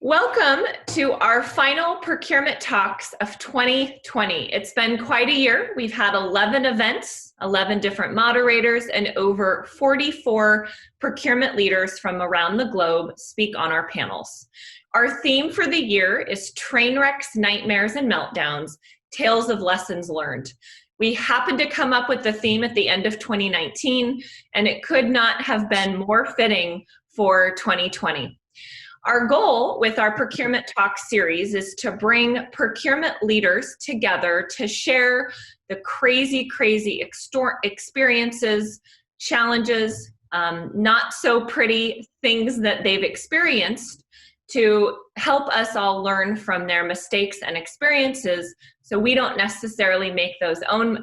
Welcome to our final procurement talks of 2020. It's been quite a year. We've had 11 events, 11 different moderators, and over 44 procurement leaders from around the globe speak on our panels. Our theme for the year is Trainwrecks, Nightmares, and Meltdowns, Tales of Lessons Learned. We happened to come up with the theme at the end of 2019, and it could not have been more fitting for 2020. Our goal with our Procurement Talk series is to bring procurement leaders together to share the crazy experiences, challenges, not so pretty things that they've experienced to help us all learn from their mistakes and experiences so we don't necessarily make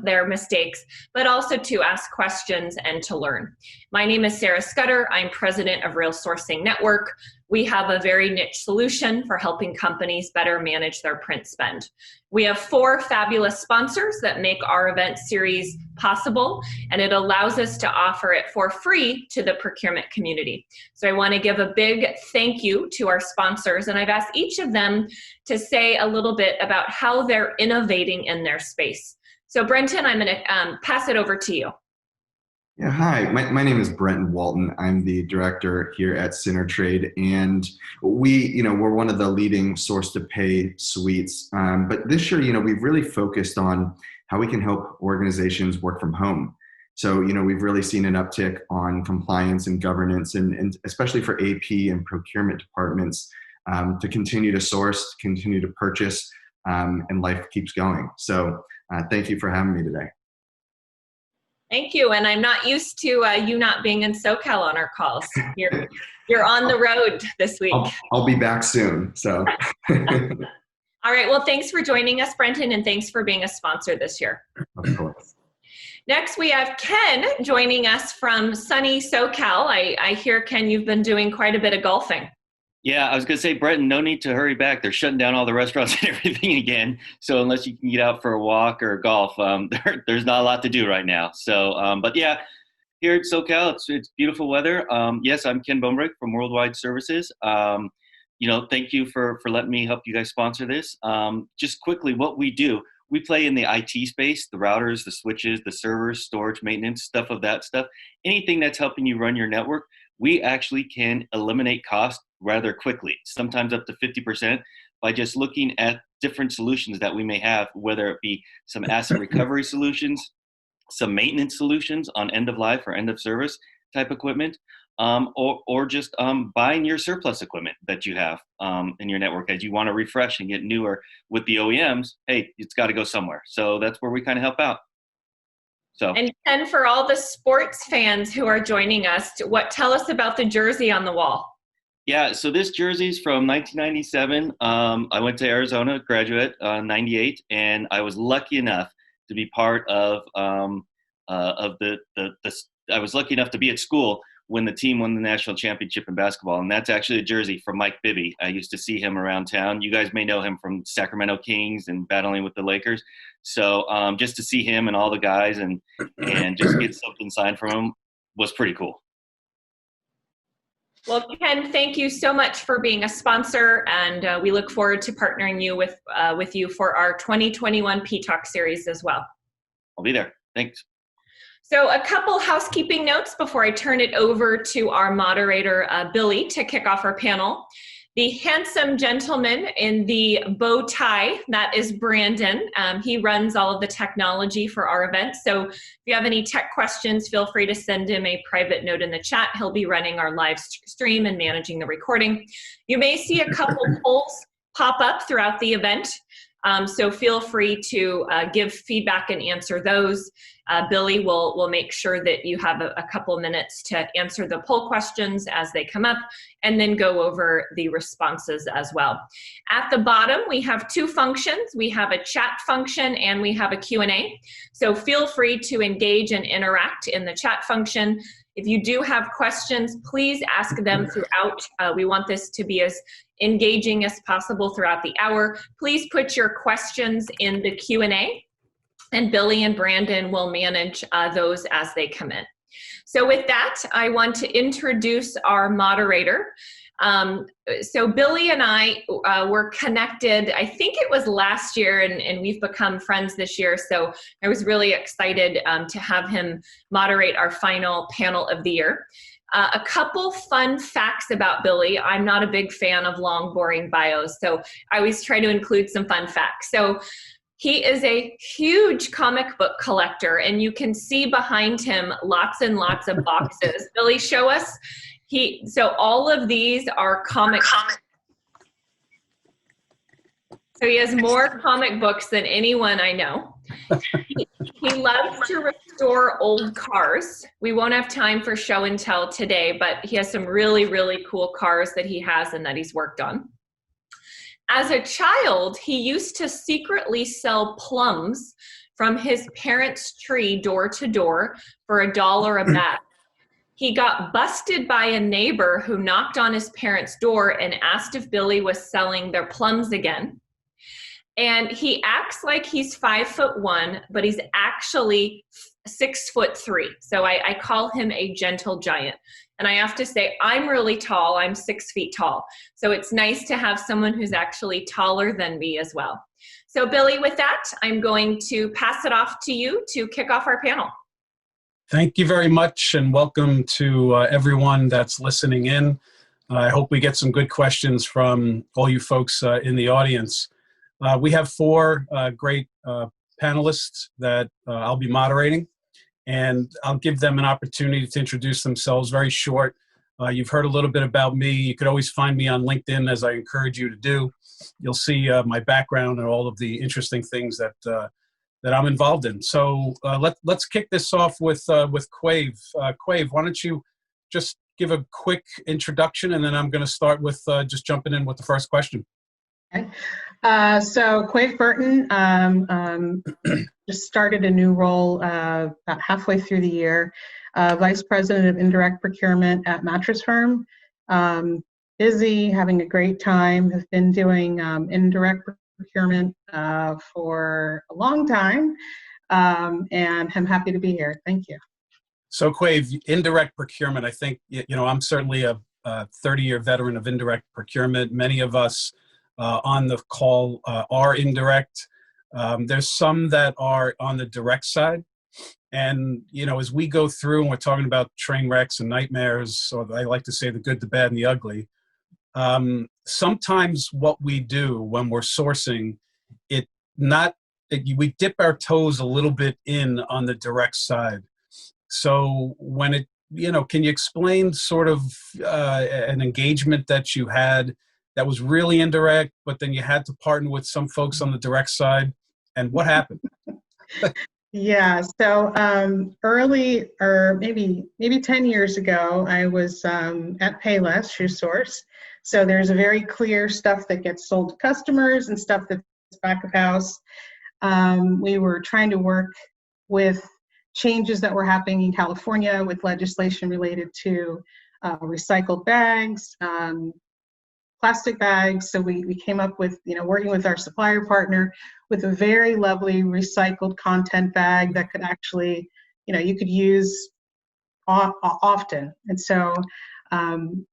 their mistakes, but also to ask questions and to learn. My name is Sarah Scudder. I'm president of Real Sourcing Network. We have a very niche solution for helping companies better manage their print spend. We have 4 fabulous sponsors that make our event series possible, and it allows us to offer it for free to the procurement community. So I want to give a big thank you to our sponsors, and I've asked each of them to say a little bit about how they're innovating in their space. So Brenton, I'm going to pass it over to you. Yeah, hi, my name is Brenton Walton. I'm the director here at Synertrade, and we're one of the leading source-to-pay suites. But this year, we've really focused on how we can help organizations work from home. So, we've really seen an uptick on compliance and governance, and especially for AP and procurement departments to continue to source, continue to purchase, and life keeps going. So, thank you for having me today. Thank you, and I'm not used to you not being in SoCal on our calls. You're on the road this week. I'll be back soon. So. All right. Well, thanks for joining us, Brenton, and thanks for being a sponsor this year. Of course. Next, we have Ken joining us from sunny SoCal. I hear, Ken, you've been doing quite a bit of golfing. Yeah, I was going to say, Brenton, no need to hurry back. They're shutting down all the restaurants and everything again. So unless you can get out for a walk or golf, there's not a lot to do right now. So, but yeah, here at SoCal, it's beautiful weather. Yes, I'm Ken Bombrick from Worldwide Services. Thank you for letting me help you guys sponsor this. Just quickly, what we do, we play in the IT space, the routers, the switches, the servers, storage, maintenance, stuff of that stuff. Anything that's helping you run your network, we actually can eliminate cost rather quickly, sometimes up to 50%, by just looking at different solutions that we may have, whether it be some asset recovery solutions, some maintenance solutions on end of life or end of service type equipment, or just buying your surplus equipment that you have in your network as you want to refresh and get newer with the OEMs. Hey, it's got to go somewhere. So that's where we kind of help out. So. And Ken, for all the sports fans who are joining us, tell us about the jersey on the wall. Yeah, so this jersey's from 1997. I went to Arizona, graduate, 98, and I was lucky enough to be part of I was lucky enough to be at school when the team won the national championship in basketball, and that's actually a jersey from Mike Bibby. I used to see him around town. You guys may know him from Sacramento Kings and battling with the Lakers. So just to see him and all the guys and just get something signed from him was pretty cool. Well, Ken, thank you so much for being a sponsor, and we look forward to partnering you with you for our 2021 PTalk series as well. I'll be there. Thanks. So a couple housekeeping notes before I turn it over to our moderator, Billy, to kick off our panel. The handsome gentleman in the bow tie, that is Brandon. He runs all of the technology for our event. So if you have any tech questions, feel free to send him a private note in the chat. He'll be running our live stream and managing the recording. You may see a couple polls pop up throughout the event. So feel free to give feedback and answer those. Billy will make sure that you have a couple minutes to answer the poll questions as they come up, and then go over the responses as well. At the bottom, we have 2 functions. We have a chat function and we have a Q&A. So feel free to engage and interact in the chat function. If you do have questions, please ask them throughout. We want this to be as engaging as possible throughout the hour. Please put your questions in the Q&A, and Billy and Brandon will manage those as they come in. So with that, I want to introduce our moderator. So Billy and I were connected, I think it was last year, and we've become friends this year. So I was really excited to have him moderate our final panel of the year. A couple fun facts about Billy. I'm not a big fan of long, boring bios, so I always try to include some fun facts. So he is a huge comic book collector, and you can see behind him lots and lots of boxes. Billy, show us. So all of these are comic. So he has more comic books than anyone I know. He loves to restore old cars. We won't have time for show and tell today, but he has some really, really cool cars that he has and that he's worked on. As a child, he used to secretly sell plums from his parents' tree door to door for $1 a bag. He got busted by a neighbor who knocked on his parents' door and asked if Billy was selling their plums again. And he acts like he's 5'1", but he's actually 6'3". So I call him a gentle giant. And I have to say, I'm really tall. I'm 6 feet tall. So it's nice to have someone who's actually taller than me as well. So Billy, with that, I'm going to pass it off to you to kick off our panel. Thank you very much, and welcome to everyone that's listening in. I hope we get some good questions from all you folks in the audience. We have 4 great panelists that I'll be moderating, and I'll give them an opportunity to introduce themselves very short. You've heard a little bit about me. You could always find me on LinkedIn, as I encourage you to do. You'll see my background and all of the interesting things that I'm involved in. So let's kick this off with Quave. Quave, why don't you just give a quick introduction, and then I'm going to start with just jumping in with the first question. Okay. So Quave Burton just started a new role about halfway through the year, Vice President of Indirect Procurement at Mattress Firm. Busy, having a great time, have been doing indirect procurement for a long time, and I'm happy to be here. Thank you. So Quave, indirect procurement, I think, I'm certainly a 30-year veteran of indirect procurement. Many of us on the call are indirect. There's some that are on the direct side. And, as we go through and we're talking about train wrecks and nightmares, or I like to say the good, the bad, and the ugly, sometimes what we do when we're sourcing, we dip our toes a little bit in on the direct side. So when can you explain sort of an engagement that you had that was really indirect, but then you had to partner with some folks on the direct side, and what happened? Yeah, so early, or maybe 10 years ago, I was at Payless Shoe Source. So there's a very clear stuff that gets sold to customers and stuff that's back of house. We were trying to work with changes that were happening in California with legislation related to recycled bags, plastic bags. So we came up with, working with our supplier partner with a very lovely recycled content bag that could actually, you could use often. And so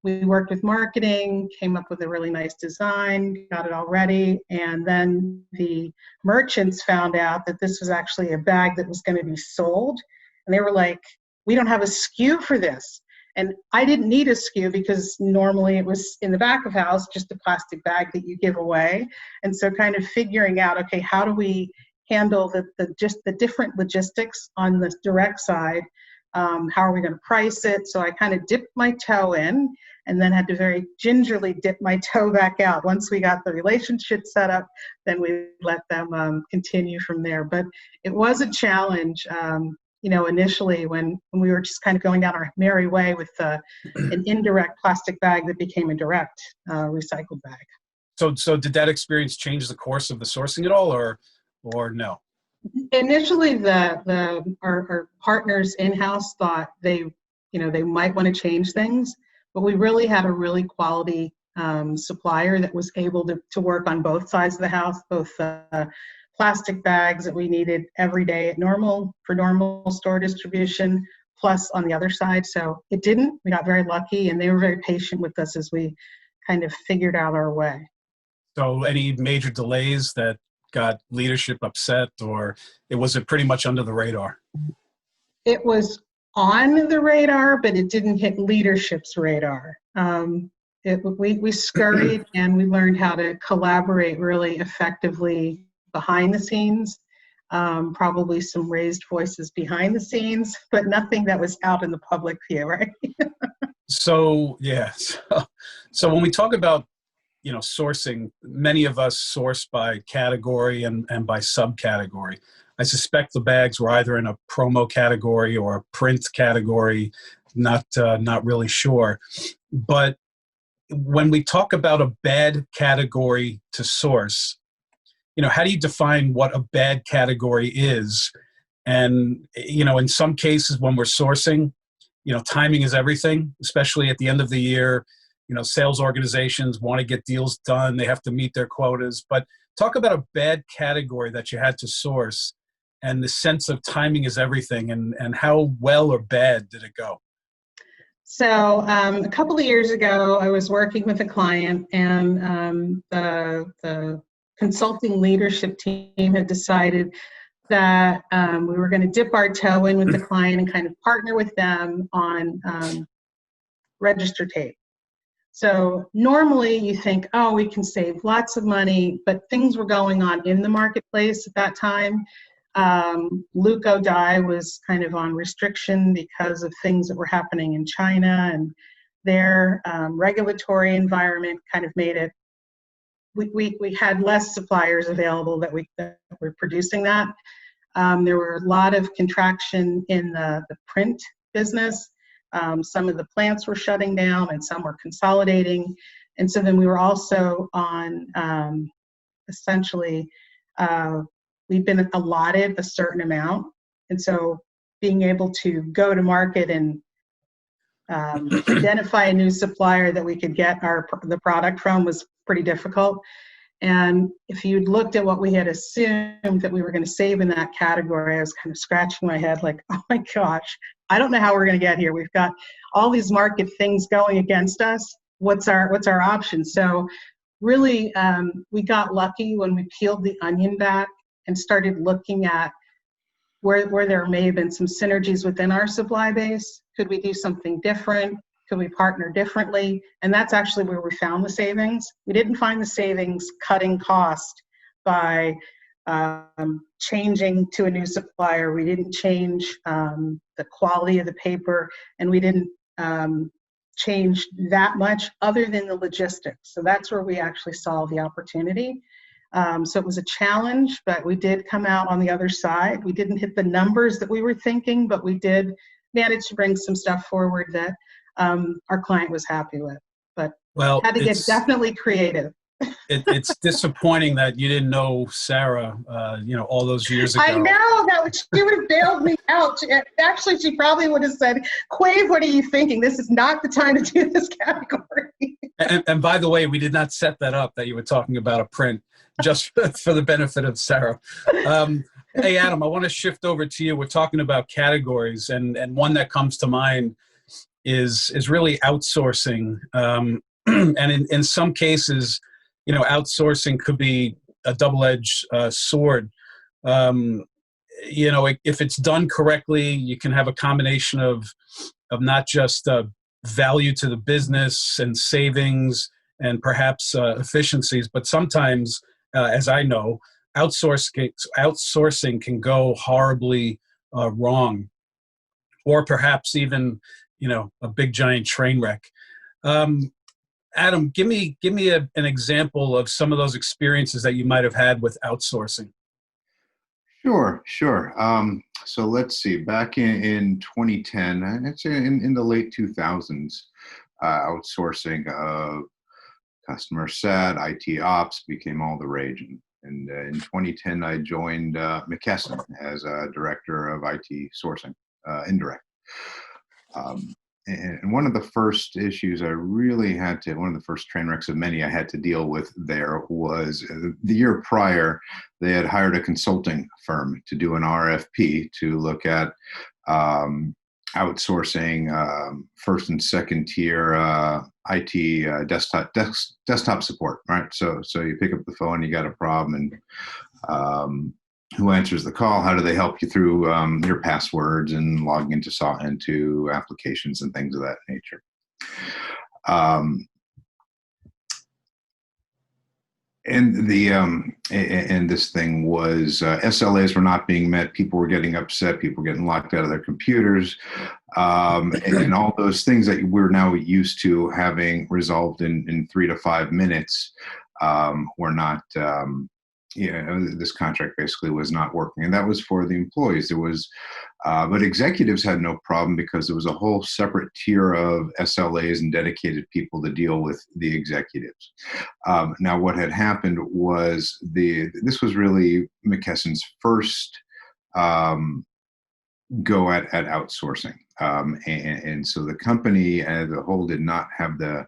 we worked with marketing, came up with a really nice design, got it all ready, and then the merchants found out that this was actually a bag that was going to be sold, and they were like, we don't have a SKU for this. And I didn't need a SKU because normally it was in the back of house, just a plastic bag that you give away. And so kind of figuring out, okay, how do we handle the different logistics on the direct side? How are we going to price it? So I kind of dipped my toe in and then had to very gingerly dip my toe back out. Once we got the relationship set up, then we let them continue from there. But it was a challenge, initially when we were just kind of going down our merry way with an indirect plastic bag that became a direct recycled bag. So did that experience change the course of the sourcing at all, or no? Initially, our partners in-house thought they might want to change things, but we really had a really quality supplier that was able to work on both sides of the house, both plastic bags that we needed every day for normal store distribution, plus on the other side. So it didn't. We got very lucky, and they were very patient with us as we kind of figured out our way. So any major delays that got leadership upset, or was it pretty much under the radar? It was on the radar, but it didn't hit leadership's radar. We scurried and we learned how to collaborate really effectively behind the scenes. Probably some raised voices behind the scenes, but nothing that was out in the public view, right? So, yeah. So when we talk about, sourcing, many of us source by category and by subcategory. I suspect the bags were either in a promo category or a print category, not really sure. But when we talk about a bad category to source, how do you define what a bad category is? And, in some cases when we're sourcing, timing is everything, especially at the end of the year. Sales organizations want to get deals done. They have to meet their quotas. But talk about a bad category that you had to source and the sense of timing is everything, and how well or bad did it go? So a couple of years ago, I was working with a client, and the consulting leadership team had decided that we were going to dip our toe in with the client and kind of partner with them on register tape. So normally you think, oh, we can save lots of money, but things were going on in the marketplace at that time. Leuco dye was kind of on restriction because of things that were happening in China, and their regulatory environment kind of made it, we had less suppliers available that were producing that. There were a lot of contraction in the print business. Some of the plants were shutting down and some were consolidating. And so then we were also on essentially, we've been allotted a certain amount. And so being able to go to market and identify a new supplier that we could get the product from was pretty difficult. And if you'd looked at what we had assumed that we were going to save in that category, I was kind of scratching my head like, oh my gosh, I don't know how we're going to get here. We've got all these market things going against us. What's our option? So really, we got lucky when we peeled the onion back and started looking at where there may have been some synergies within our supply base. Could we do something different? Could we partner differently? And that's actually where we found the savings. We didn't find the savings cutting cost by changing to a new supplier. We didn't change the quality of the paper, and we didn't change that much other than the logistics. So that's where we actually saw the opportunity. So it was a challenge, but we did come out on the other side. We didn't hit the numbers that we were thinking, but we did manage to bring some stuff forward that our client was happy with. But had to get definitely creative. It's disappointing that you didn't know Sarah, all those years ago. I know she would have bailed me out. Actually, she probably would have said, "Quave, what are you thinking? This is not the time to do this category." And by the way, we did not set that up that you were talking about a print, just for the benefit of Sarah. Hey, Adam, I want to shift over to you. We're talking about categories, and one that comes to mind is really outsourcing. And in some cases, outsourcing could be a double-edged sword. If it's done correctly, you can have a combination of not just value to the business and savings and perhaps efficiencies, but sometimes, as I know, outsourcing can go horribly wrong, or perhaps even a big giant train wreck. Adam, give me an example of some of those experiences that you might have had with outsourcing. Sure. So let's see, back in 2010, I'd say in the late 2000s, outsourcing of customer sat, IT ops became all the rage. And in 2010, I joined McKesson as a director of IT sourcing, indirect. And one of the first issues one of the first train wrecks of many I had to deal with there was the year prior, they had hired a consulting firm to do an RFP to look at outsourcing first and second tier IT desktop support, right? So you pick up the phone, you got a problem, and who answers the call? How do they help you through your passwords and logging into applications and things of that nature? And this thing was SLAs were not being met. People were getting upset. People were getting locked out of their computers, and all those things that we're now used to having resolved in 3 to 5 minutes were not. This contract basically was not working, and that was for the employees. There was, but executives had no problem because there was a whole separate tier of SLAs and dedicated people to deal with the executives. Now, what had happened was this was really McKesson's first go at outsourcing, and so the company as a whole did not have the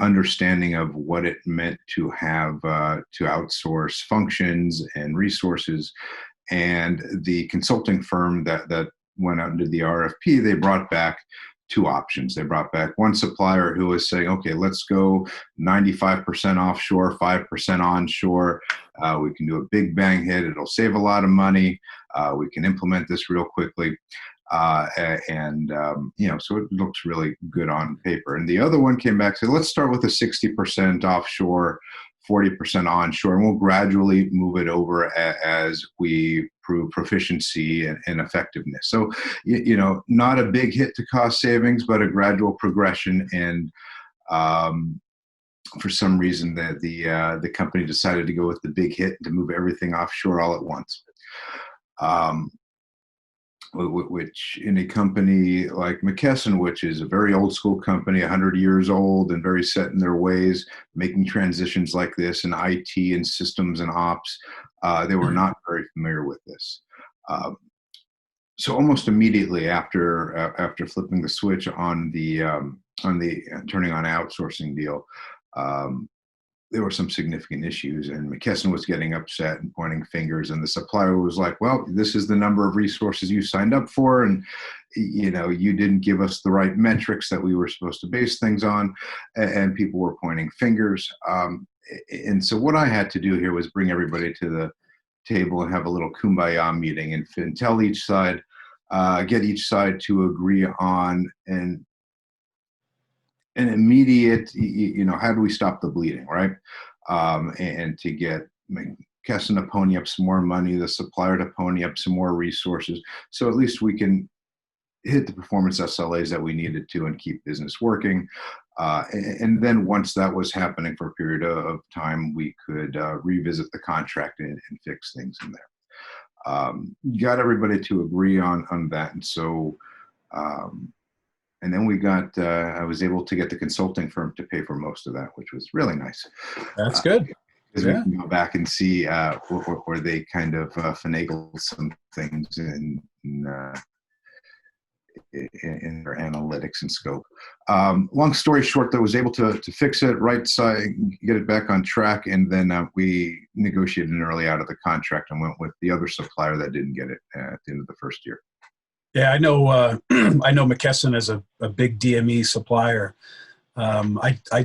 understanding of what it meant to have to outsource functions and resources. And the consulting firm that went out and did the RFP, they brought back 2 options. They brought back one supplier who was saying, okay, let's go 95% offshore, 5% onshore. We can do a big bang hit. It'll save a lot of money. We can implement this real quickly. So it looks really good on paper. And the other one came back and said, let's start with a 60% offshore, 40% onshore, and we'll gradually move it over as we prove proficiency and effectiveness. So, not a big hit to cost savings, but a gradual progression. And for some reason, the company decided to go with the big hit to move everything offshore all at once. Which in a company like McKesson, which is a very old school company, 100 years old and very set in their ways, making transitions like this in IT and systems and ops, they were not very familiar with this. So almost immediately after flipping the switch on the turning on outsourcing deal, there were some significant issues, and McKesson was getting upset and pointing fingers, and the supplier was like, well, this is the number of resources you signed up for, and you didn't give us the right metrics that we were supposed to base things on, and people were pointing fingers. And so what I had to do here was bring everybody to the table and have a little kumbaya meeting and tell each side, get each side to agree on an immediate, how do we stop the bleeding, right? And to get McKesson to pony up some more money, the supplier to pony up some more resources, so at least we can hit the performance SLAs that we needed to and keep business working. And then once that was happening for a period of time, we could revisit the contract and fix things in there. Got everybody to agree on that, and so. And then I was able to get the consulting firm to pay for most of that, which was really nice. That's good. Because we can go back and see where they kind of finagled some things in their analytics and scope. Long story short, I was able to fix it, right side, get it back on track, and then we negotiated an early out of the contract and went with the other supplier that didn't get it at the end of the first year. Yeah, I know. I know McKesson as a big DME supplier.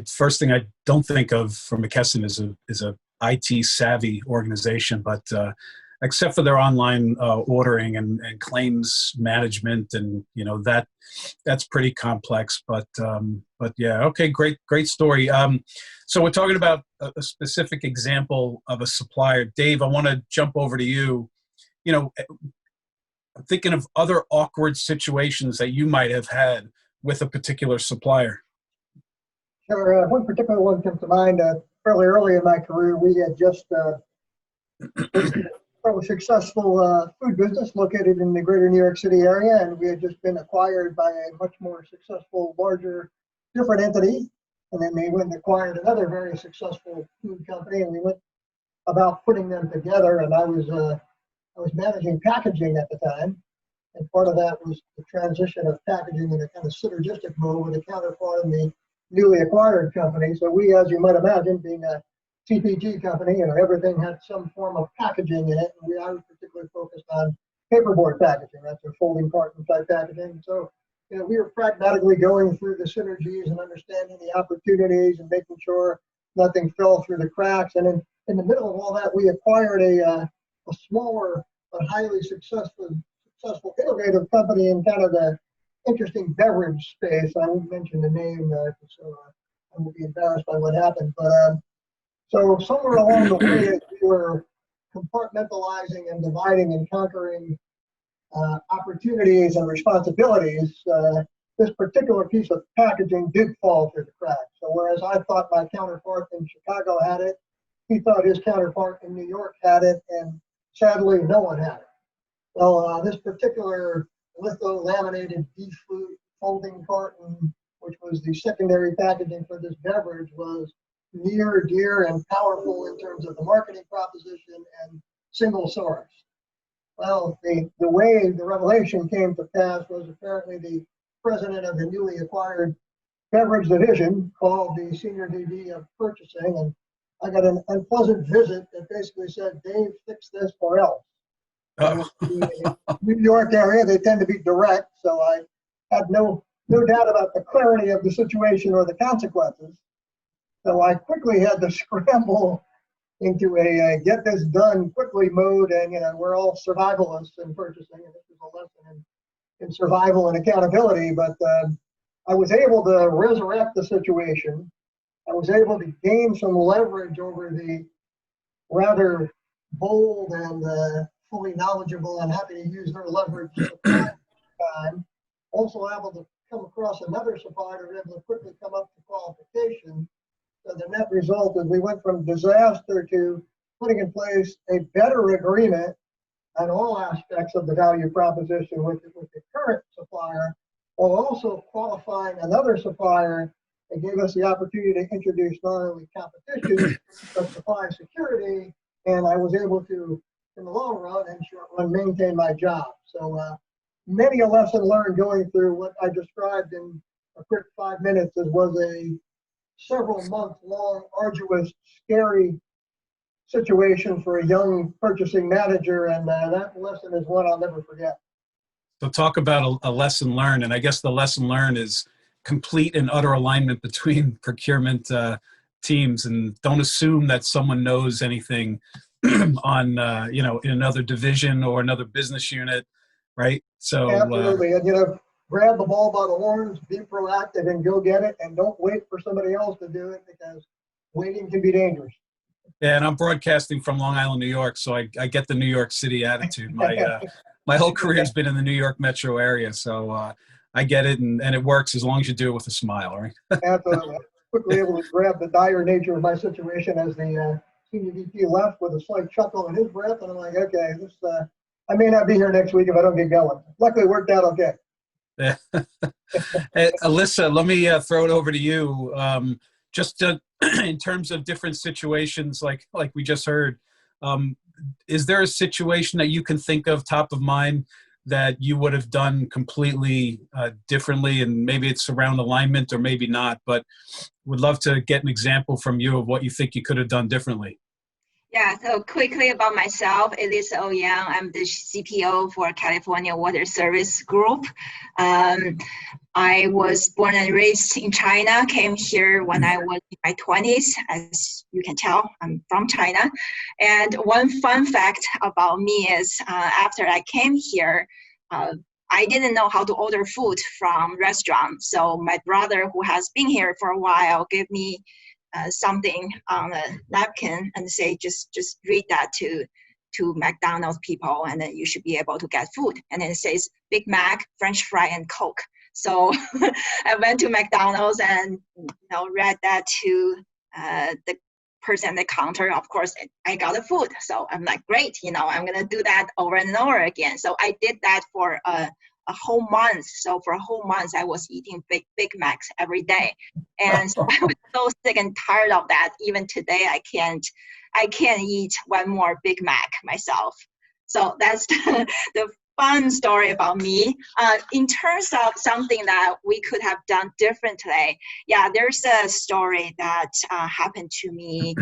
First thing I don't think of for McKesson is a IT savvy organization, but except for their online ordering and claims management, and that's pretty complex. But yeah, okay, great story. So we're talking about a specific example of a supplier. Dave, I want to jump over to you. I'm thinking of other awkward situations that you might have had with a particular supplier. Sure. One particular one comes to mind. Fairly early in my career, we had just a fairly successful food business located in the greater New York City area, and we had just been acquired by a much more successful, larger, different entity. And then they went and acquired another very successful food company, and we went about putting them together. And I was managing packaging at the time, and part of that was the transition of packaging in a kind of synergistic mode with a counterpart in the newly acquired company. So we, as you might imagine, being a CPG company, everything had some form of packaging in it, and I was particularly focused on paperboard packaging. That's a folding carton type packaging. So we were pragmatically going through the synergies and understanding the opportunities and making sure nothing fell through the cracks. And in the middle of all that, we acquired a smaller but highly successful innovative company in kind of the interesting beverage space. I won't mention the name, so I will be embarrassed by what happened. But so somewhere along the way, as we were compartmentalizing and dividing and conquering opportunities and responsibilities, this particular piece of packaging did fall through the cracks. So whereas I thought my counterpart in Chicago had it, he thought his counterpart in New York had it, and sadly, no one had it. Well, this particular litho-laminated beef food folding carton, which was the secondary packaging for this beverage, was near, dear, and powerful in terms of the marketing proposition and single source. Well, the way the revelation came to pass was apparently the president of the newly acquired beverage division called the senior VP of purchasing, and I got an unpleasant visit that basically said, "Dave, fix this or else." Oh. In the New York area, they tend to be direct, so I had no doubt about the clarity of the situation or the consequences. So I quickly had to scramble into a get this done quickly mode, and we're all survivalists in purchasing, and this is a lesson in survival and accountability. But I was able to resurrect the situation. I was able to gain some leverage over the rather bold and fully knowledgeable and happy to use their leverage time. Also able to come across another supplier who was able to quickly come up to qualification. So the net result is we went from disaster to putting in place a better agreement on all aspects of the value proposition with the current supplier, while also qualifying another supplier that gave us the opportunity to introduce not only competition, but supply security. And I was able to, in the long run and short run, maintain my job. So many a lesson learned going through what I described in a quick 5 minutes was a several month long, arduous, scary situation for a young purchasing manager. And that lesson is one I'll never forget. So talk about a lesson learned. And I guess the lesson learned is complete and utter alignment between procurement teams, and don't assume that someone knows anything on, in another division or another business unit, right? So absolutely. And, grab the ball by the horns, be proactive, and go get it. And don't wait for somebody else to do it, because waiting can be dangerous. Yeah, and I'm broadcasting from Long Island, New York, so I get the New York City attitude. My whole career has been in the New York metro area, so I get it, and it works as long as you do it with a smile, right? Absolutely. I was quickly able to grab the dire nature of my situation as the senior VP left with a slight chuckle in his breath, and I'm like, okay, this I may not be here next week if I don't get going. Luckily, it worked out okay. Yeah. Hey, Elissa, let me throw it over to you. Just in terms of different situations, like we just heard, is there a situation that you can think of top of mind that you would have done completely differently? And maybe it's around alignment or maybe not, but would love to get an example from you of what you think you could have done differently. Yeah, so quickly about myself, Elissa Ouyang. I'm the CPO for California Water Service Group. I was born and raised in China, came here when I was in my 20s. As you can tell, I'm from China. And one fun fact about me is after I came here, I didn't know how to order food from restaurants. So my brother, who has been here for a while, gave me something on a napkin and say, just read that to McDonald's people, and then you should be able to get food. And then it says Big Mac, French fry, and Coke. So I went to McDonald's and read that to the person at the counter. Of course, I got the food. So I'm like, great, I'm gonna do that over and over again. So I did that for a whole month. So for a whole month, I was eating Big Macs every day. And so I was so sick and tired of that. Even today, I can't eat one more Big Mac myself. So that's the fun story about me. In terms of something that we could have done differently, yeah, there's a story that happened to me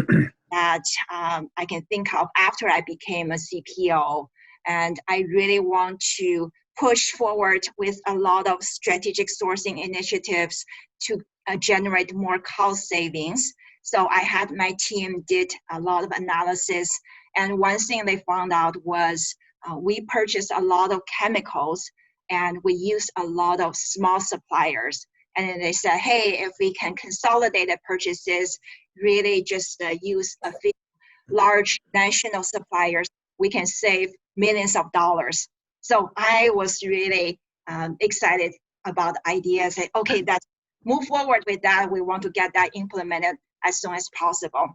that I can think of after I became a CPO. And I really want to push forward with a lot of strategic sourcing initiatives to generate more cost savings. So I had my team did a lot of analysis, and one thing they found out was we purchased a lot of chemicals and we used a lot of small suppliers. And then they said, hey, if we can consolidate the purchases, really just use a few large national suppliers, we can save millions of dollars. So I was really excited about the idea. Say, okay, let's move forward with that. We want to get that implemented as soon as possible.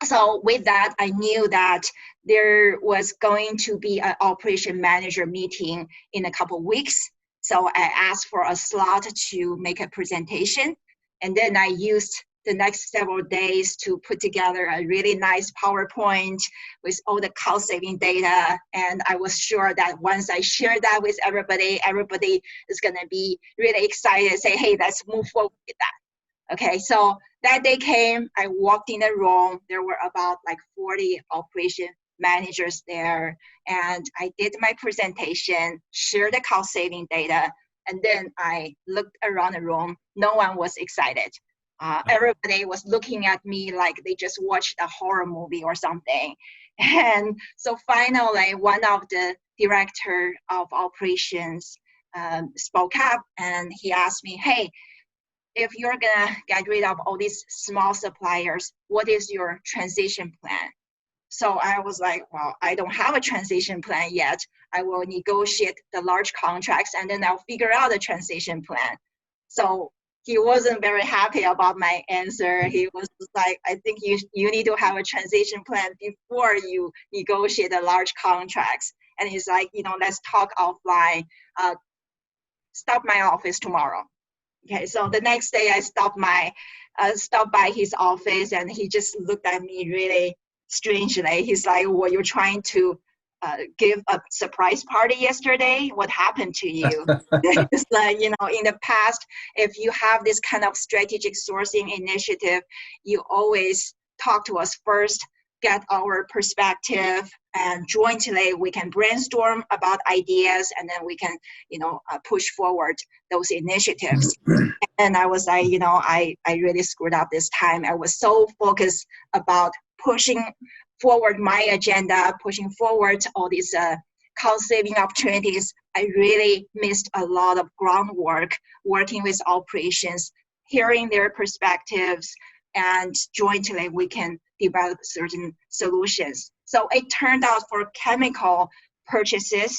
So with that, I knew that there was going to be an operation manager meeting in a couple of weeks. So I asked for a slot to make a presentation. And then I used the next several days to put together a really nice PowerPoint with all the cost saving data. And I was sure that once I share that with everybody, everybody is gonna be really excited and say, hey, let's move forward with that. Okay, so that day came, I walked in the room, there were about like 40 operation managers there, and I did my presentation, shared the cost saving data, and then I looked around the room, no one was excited. Everybody was looking at me like they just watched a horror movie or something. And so finally, one of the director of operations spoke up, and he asked me, hey, if you're gonna get rid of all these small suppliers, what is your transition plan? So I was like, well, I don't have a transition plan yet. I will negotiate the large contracts and then I'll figure out a transition plan. So he wasn't very happy about my answer. He was like, I think you need to have a transition plan before you negotiate the large contracts. And he's like, let's talk offline. Stop my office tomorrow. Okay, so the next day I stopped by his office, and he just looked at me really strangely. He's like, were you trying to give a surprise party yesterday? What happened to you? It's like, in the past, if you have this kind of strategic sourcing initiative, you always talk to us first, get our perspective, and jointly we can brainstorm about ideas, and then we can, push forward those initiatives. And I was like, I really screwed up this time. I was so focused about pushing forward my agenda, pushing forward all these cost-saving opportunities. I really missed a lot of groundwork working with operations, hearing their perspectives, and jointly we can develop certain solutions. So it turned out for chemical purchases,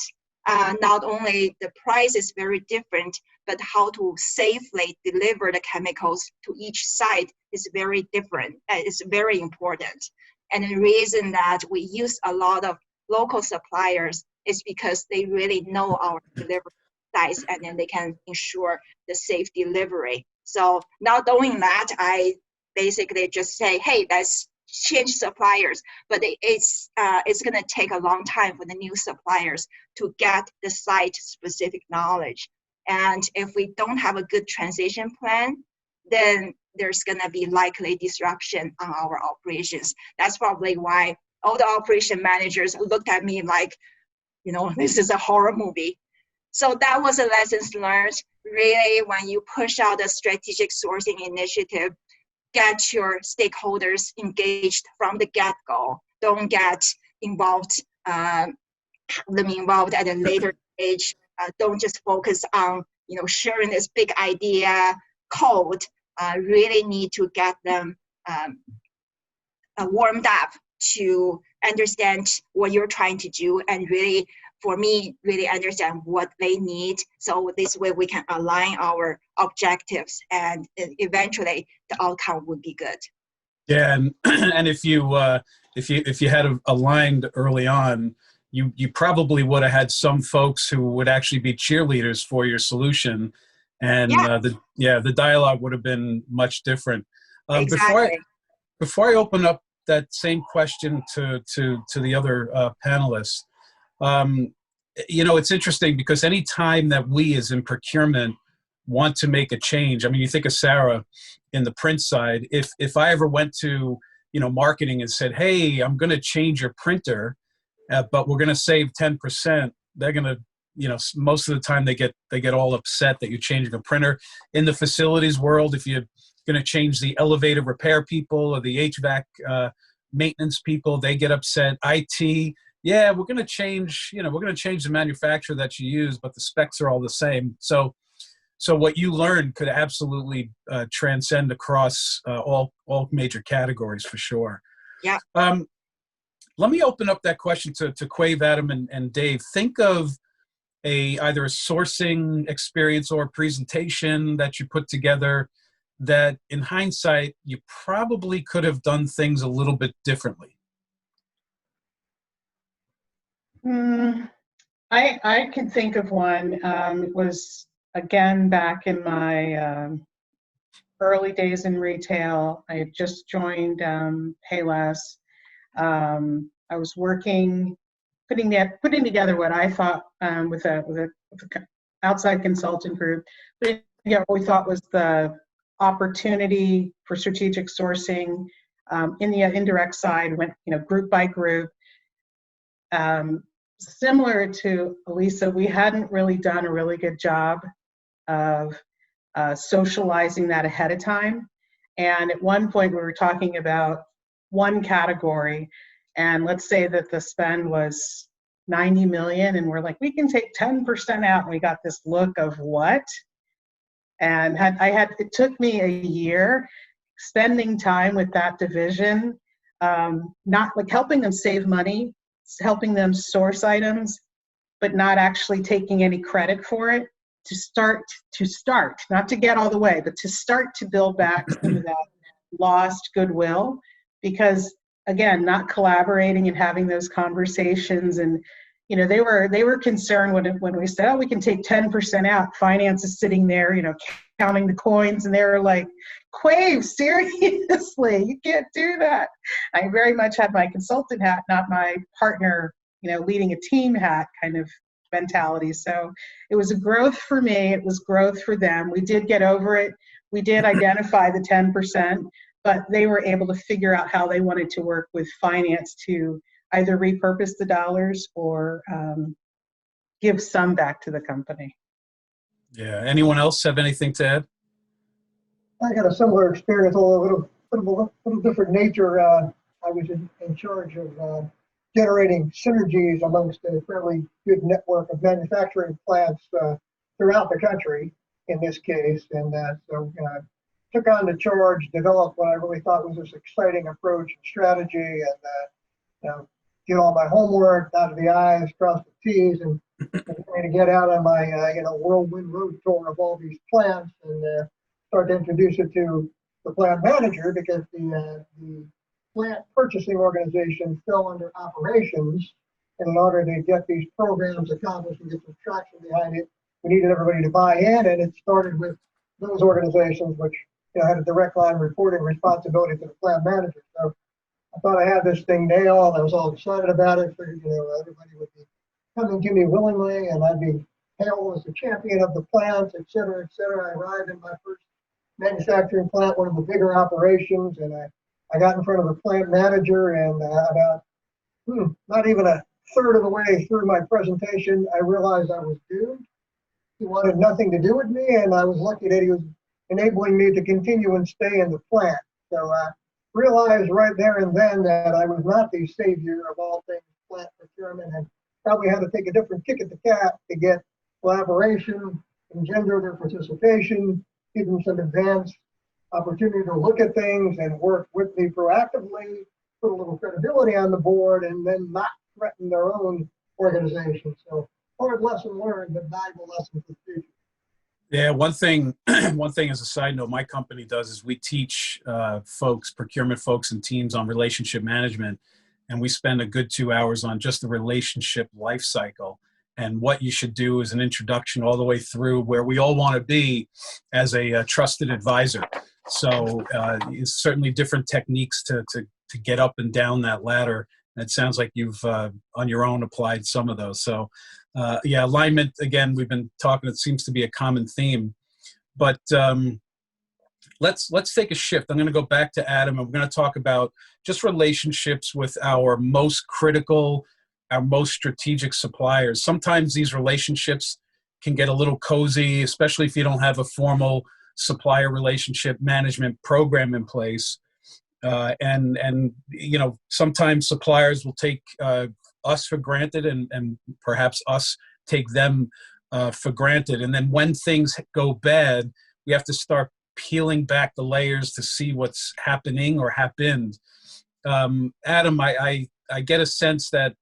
not only the price is very different, but how to safely deliver the chemicals to each site is very different. It's very important. And the reason that we use a lot of local suppliers is because they really know our delivery sites, and then they can ensure the safe delivery. So not knowing that, I basically just say, hey, let's change suppliers, but it's going to take a long time for the new suppliers to get the site-specific knowledge. And if we don't have a good transition plan, then there's going to be likely disruption on our operations. That's probably why all the operation managers looked at me like, this is a horror movie. So that was a lessons learned. Really, when you push out a strategic sourcing initiative, get your stakeholders engaged from the get-go. Don't get involved, them involved at a later stage. Don't just focus on, sharing this big idea code. Really need to get them warmed up to understand what you're trying to do, and really, for me, really understand what they need. So this way we can align our objectives, and eventually the outcome would be good. Yeah, and if you had aligned early on, you probably would have had some folks who would actually be cheerleaders for your solution, and the dialogue would have been much different. Exactly. Before I open up that same question to the other panelists, it's interesting because any time that we as in procurement want to make a change, I mean, you think of Sarah in the print side, if I ever went to, marketing and said, hey, I'm going to change your printer, but we're going to save 10%, they're going to most of the time they get all upset that you're changing a printer. In the facilities world, if you're going to change the elevator repair people or the HVAC maintenance people, they get upset. IT, yeah, we're going to change the manufacturer that you use, but the specs are all the same. So what you learned could absolutely transcend across all major categories for sure. Yeah. Let me open up that question to Quave, Adam, and Dave. Think of either a sourcing experience or a presentation that you put together that in hindsight you probably could have done things a little bit differently. I can think of one. It was, again, back in my early days in retail. I had just joined Payless. I was working, putting together what I thought with a outside consultant group, but what we thought was the opportunity for strategic sourcing in the indirect side. Went group by group. Similar to Elissa, we hadn't really done a really good job of socializing that ahead of time. And at one point we were talking about one category, and let's say that the spend was 90 million, and we're like, we can take 10% out, and we got this look of what? And it took me a year spending time with that division, not like helping them save money, helping them source items, but not actually taking any credit for it, to start, not to get all the way, but to start to build back some of that lost goodwill. Because again, not collaborating and having those conversations, and they were concerned when we said, oh, we can take 10% out. Finance is sitting there, counting the coins, and they were like, Quave, seriously, you can't do that. I very much had my consultant hat, not my partner, leading a team hat kind of mentality. So it was a growth for me. It was growth for them. We did get over it. We did identify the 10%, but they were able to figure out how they wanted to work with finance to either repurpose the dollars or give some back to the company. Yeah. Anyone else have anything to add? I had a similar experience, although a little different nature. I was in charge of generating synergies amongst a fairly good network of manufacturing plants throughout the country, in this case. And so took on the charge, developed what I really thought was this exciting approach and strategy, and did all my homework, dotted the I's, crossed the T's, and to get out on my whirlwind road tour of all these plants and start to introduce it to the plant manager, because the plant purchasing organization fell under operations. And in order to get these programs accomplished and get some traction behind it, we needed everybody to buy in, and it started with those organizations which had a direct line reporting responsibility to the plant manager. So I thought I had this thing nailed. I was all excited about it. Figured everybody would be coming to me willingly, and I'd be hailed as the champion of the plants, et cetera, et cetera. I arrived in my first manufacturing plant, one of the bigger operations, and I got in front of the plant manager, and about not even a third of the way through my presentation, I realized I was doomed. He wanted nothing to do with me, and I was lucky that he was enabling me to continue and stay in the plant. So I realized right there and then that I was not the savior of all things plant procurement, and probably had to take a different kick at the cat to get collaboration, engender their participation, give them some advanced opportunity to look at things and work with me proactively, put a little credibility on the board, and then not threaten their own organization. So hard lesson learned, but valuable lesson for the future. Yeah, one thing as a side note, my company does is we teach procurement folks and teams on relationship management, and we spend a good 2 hours on just the relationship life cycle and what you should do as an introduction all the way through where we all want to be as a trusted advisor. So it's certainly different techniques to get up and down that ladder. And it sounds like you've on your own applied some of those. So yeah, alignment, again, we've been talking, it seems to be a common theme. But let's take a shift. I'm going to go back to Adam, and we're going to talk about just relationships with our most critical our most strategic suppliers. Sometimes these relationships can get a little cozy, especially if you don't have a formal supplier relationship management program in place. And you know, sometimes suppliers will take us for granted, and perhaps us take them for granted. And then when things go bad, we have to start peeling back the layers to see what's happening or happened. Adam, I get a sense that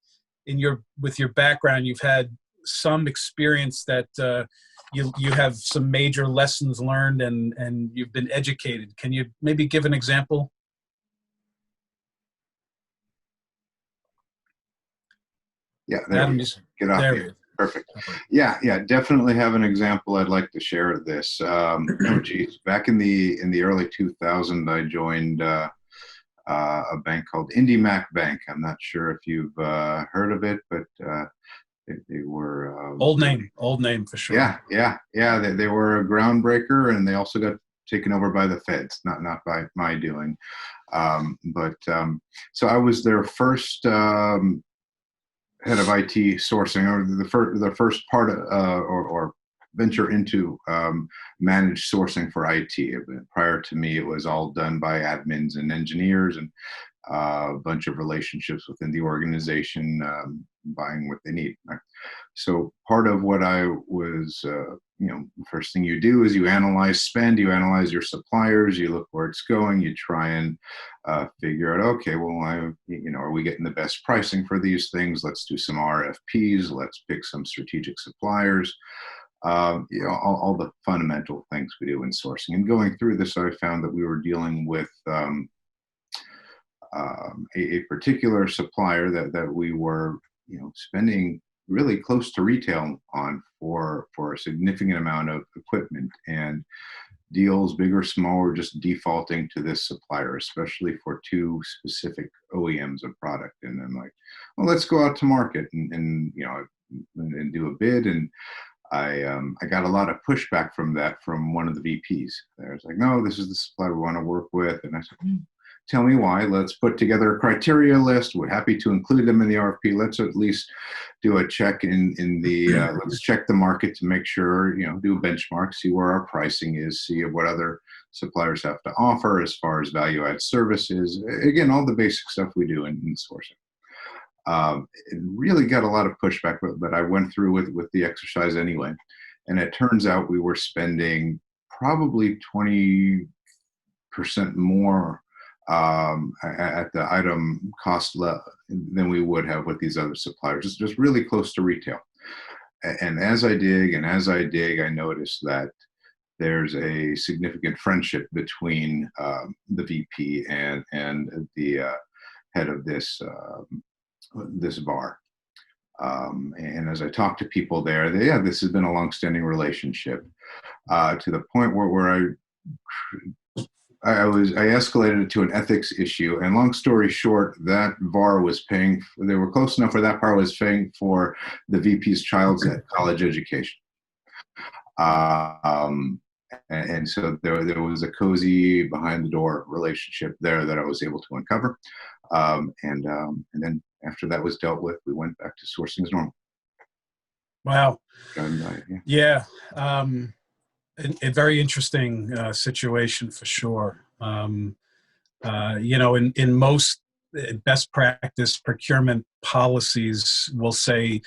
with your background, you've had some experience that you have some major lessons learned, and you've been educated. Can you maybe give an example? Yeah, there we go. Get off here. Perfect. Yeah, definitely have an example I'd like to share of this. Oh geez, back in the early 2000s, I joined a bank called IndyMac Bank. I'm not sure if you've heard of it, but they were old name for sure. Yeah. They were a groundbreaker, and they also got taken over by the feds, not by my doing. So I was their first head of IT sourcing, or the first part of, or venture into managed sourcing for IT. Prior to me, it was all done by admins and engineers, and a bunch of relationships within the organization, buying what they need. Right? So part of what I was, the first thing you do is you analyze spend, you analyze your suppliers, you look where it's going, you try and figure out, okay, well, are we getting the best pricing for these things? Let's do some RFPs. Let's pick some strategic suppliers. All the fundamental things we do in sourcing. And going through this, I found that we were dealing with a particular supplier that we were, spending really close to retail on for a significant amount of equipment, and deals, big or small, were just defaulting to this supplier, especially for two specific OEMs of product. And I'm like, well, let's go out to market and do a bid. And I got a lot of pushback from one of the VPs. There's like, no, this is the supplier we want to work with. And I said, tell me why. Let's put together a criteria list. We're happy to include them in the RFP. Let's at least do a check in the, let's check the market to make sure, do a benchmark, see where our pricing is, see what other suppliers have to offer as far as value add services. Again, all the basic stuff we do in sourcing. It really got a lot of pushback, but I went through with the exercise anyway. And it turns out we were spending probably 20% more at the item cost than we would have with these other suppliers, just really close to retail. And as I dig, I noticed that there's a significant friendship between the VP and the head of this bar. And as I talk to people there, this has been a long-standing relationship, to the point where I escalated it to an ethics issue, and long story short, that bar was they were close enough where that bar was paying for the VP's child's college education. And so there was a cozy behind the door relationship there that I was able to uncover. And then after that was dealt with, we went back to sourcing as normal. Wow. Yeah. A very interesting situation for sure. In most best practice procurement policies will say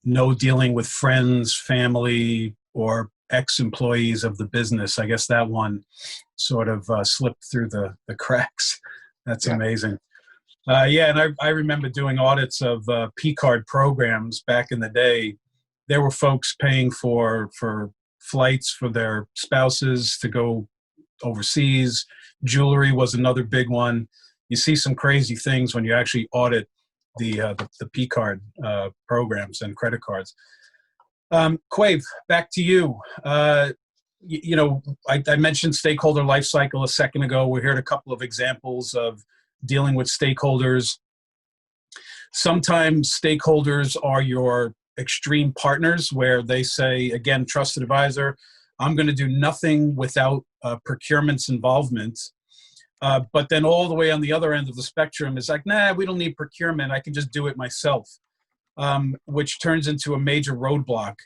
no dealing with friends, family, or ex-employees of the business. I guess that one sort of slipped through the cracks. That's amazing. And I remember doing audits of P-card programs back in the day. There were folks paying for flights for their spouses to go overseas. Jewelry was another big one. You see some crazy things when you actually audit the P-card programs and credit cards. Quave, back to you. I mentioned stakeholder lifecycle a second ago. We heard a couple of examples of dealing with stakeholders. Sometimes stakeholders are your extreme partners, where they say, again, trusted advisor, I'm going to do nothing without procurement's involvement. But then all the way on the other end of the spectrum is like, nah, we don't need procurement. I can just do it myself. which turns into a major roadblock.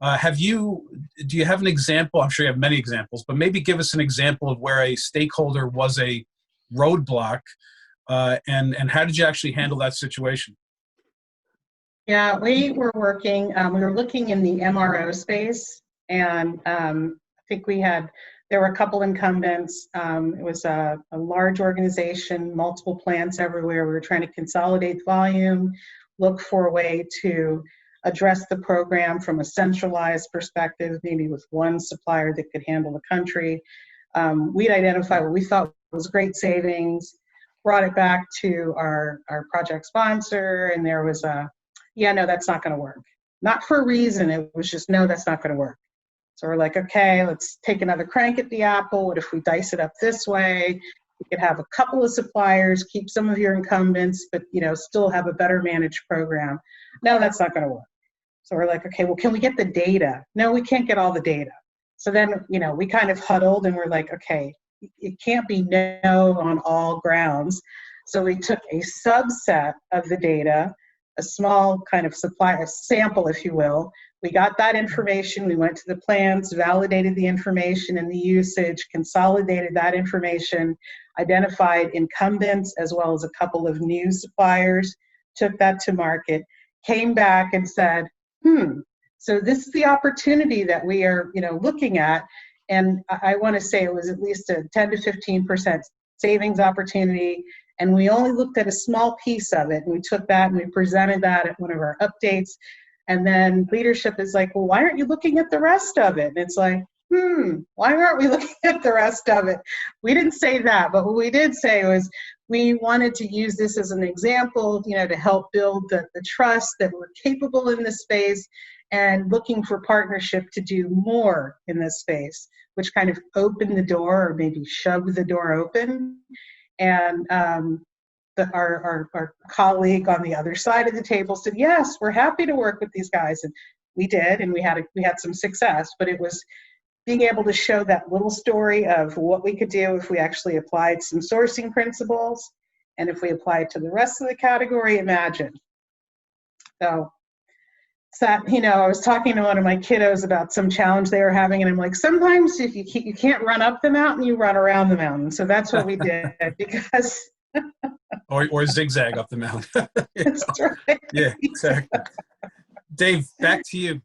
Do you have an example? I'm sure you have many examples, but maybe give us an example of where a stakeholder was a roadblock, and how did you actually handle that situation? Yeah, we were working, we were looking in the MRO space, and I think there were a couple incumbents. It was a large organization, multiple plants everywhere. We were trying to consolidate volume, look for a way to address the program from a centralized perspective, maybe with one supplier that could handle the country. We'd identify what we thought was great savings, brought it back to our project sponsor, and there was yeah, no, that's not going to work. Not for a reason, it was just, no, that's not going to work. So we're like, okay, let's take another crank at the apple. What if we dice it up this way? We could have a couple of suppliers, keep some of your incumbents, but still have a better managed program. No, that's not going to work. So we're like, okay, well, can we get the data? No, we can't get all the data. So then, we kind of huddled and we're like, okay, it can't be no on all grounds. So we took a subset of the data, a small kind of a sample, if you will. We got that information, we went to the plants, validated the information and the usage, consolidated that information, identified incumbents as well as a couple of new suppliers, took that to market, came back and said, so this is the opportunity that we are, looking at. And I want to say it was at least a 10 to 15% savings opportunity. And we only looked at a small piece of it. And we took that and we presented that at one of our updates. And then leadership is like, well, why aren't you looking at the rest of it? And it's like, why aren't we looking at the rest of it? We didn't say that, but what we did say was we wanted to use this as an example, to help build the trust that we're capable in this space and looking for partnership to do more in this space, which kind of opened the door or maybe shoved the door open. And our colleague on the other side of the table said, yes, we're happy to work with these guys. And we did, and we had some success, but it was being able to show that little story of what we could do if we actually applied some sourcing principles, and if we applied to the rest of the category, imagine. So, I was talking to one of my kiddos about some challenge they were having, and I'm like, sometimes if you can't run up the mountain, you run around the mountain. So that's what we did, because or zigzag up the mountain. That's right. Yeah, exactly. Dave, back to you.